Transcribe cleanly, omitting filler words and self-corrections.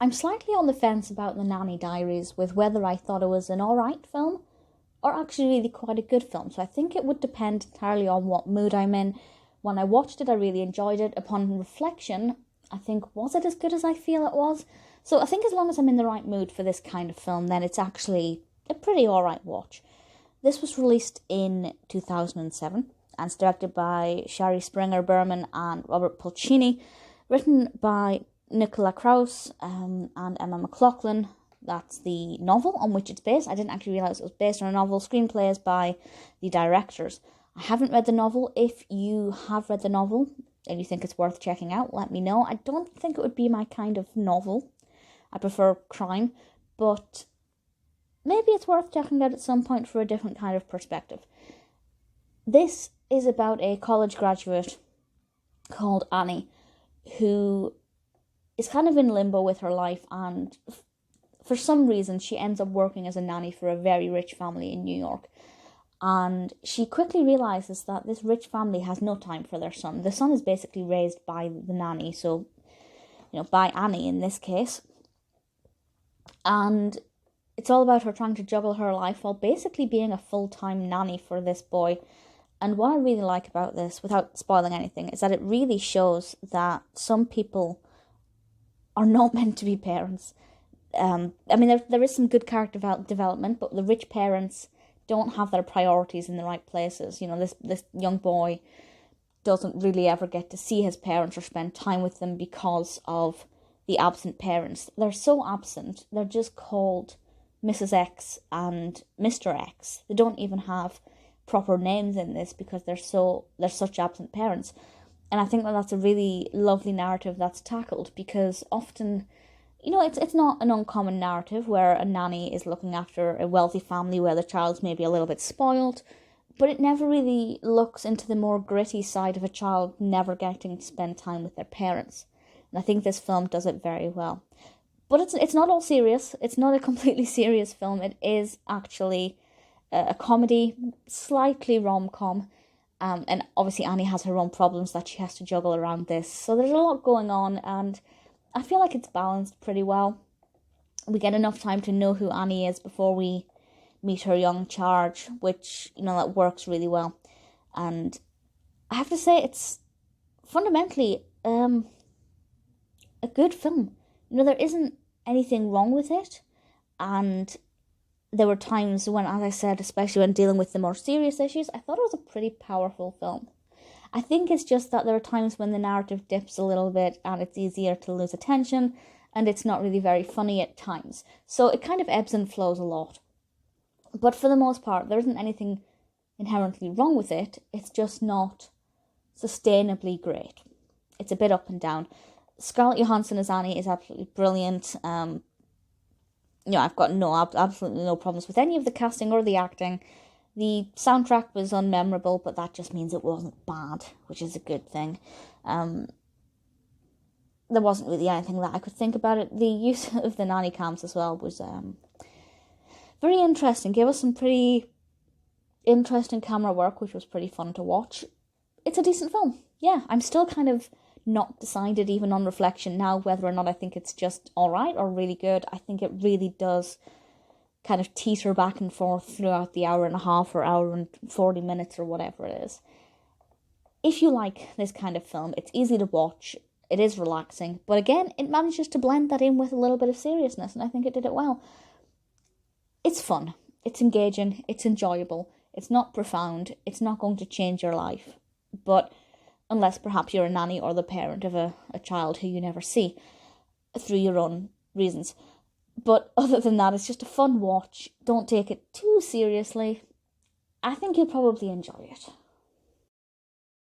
I'm slightly on the fence about the Nanny Diaries with whether I thought it was an alright film or actually really quite a good film. So I think it would depend entirely on what mood I'm in. When I watched it, I really enjoyed it. Upon reflection, I think, was it as good as I feel it was? So I think as long as I'm in the right mood for this kind of film, then it's actually a pretty alright watch. This was released in 2007 and it's directed by Shari Springer Berman and Robert Pulcini, written by Nicola Kraus and Emma McLaughlin. That's the novel on which it's based. I didn't actually realise it was based on a novel. Screenplay is by the directors. I haven't read the novel. If you have read the novel and you think it's worth checking out, let me know. I don't think it would be my kind of novel. I prefer crime, but maybe it's worth checking out at some point for a different kind of perspective. This is about a college graduate called Annie who is kind of in limbo with her life, and for some reason she ends up working as a nanny for a very rich family in New York. And she quickly realises that this rich family has no time for their son. The son is basically raised by the nanny, so, by Annie in this case. And it's all about her trying to juggle her life while basically being a full-time nanny for this boy. And what I really like about this, without spoiling anything, is that it really shows that some people are not meant to be parents. There is some good character development, but the rich parents don't have their priorities in the right places. This young boy doesn't really ever get to see his parents or spend time with them because of the absent parents. They're so absent, they're just called Mrs. X and Mr. X. They don't even have proper names in this because they're such absent parents. And I think that's a really lovely narrative that's tackled, because often, it's not an uncommon narrative where a nanny is looking after a wealthy family where the child's maybe a little bit spoiled, but it never really looks into the more gritty side of a child never getting to spend time with their parents. And I think this film does it very well. But it's not all serious. It's not a completely serious film. It is actually a comedy, slightly rom-com. And obviously Annie has her own problems that she has to juggle around this. So there's a lot going on, and I feel like it's balanced pretty well. We get enough time to know who Annie is before we meet her young charge, which, that works really well. And I have to say, it's fundamentally a good film. There isn't anything wrong with it. And there were times when, as I said, especially when dealing with the more serious issues, I thought it was a pretty powerful film. I think it's just that there are times when the narrative dips a little bit and it's easier to lose attention and it's not really very funny at times. So it kind of ebbs and flows a lot. But for the most part, there isn't anything inherently wrong with it. It's just not sustainably great. It's a bit up and down. Scarlett Johansson as Annie is absolutely brilliant. I've got absolutely no problems with any of the casting or the acting. The soundtrack was unmemorable, but that just means it wasn't bad, which is a good thing. There wasn't really anything that I could think about it. The use of the nanny cams as well was very interesting. Gave us some pretty interesting camera work, which was pretty fun to watch. It's a decent film. Yeah, I'm still kind of not decided, even on reflection now, whether or not I think it's just alright or really good. I think it really does kind of teeter back and forth throughout the hour and a half or hour and 40 minutes or whatever it is. If you like this kind of film, it's easy to watch, it is relaxing, but again, it manages to blend that in with a little bit of seriousness, and I think it did it well. It's fun, it's engaging, it's enjoyable, it's not profound, it's not going to change your life, but unless perhaps you're a nanny or the parent of a child who you never see through your own reasons. But other than that, it's just a fun watch. Don't take it too seriously. I think you'll probably enjoy it.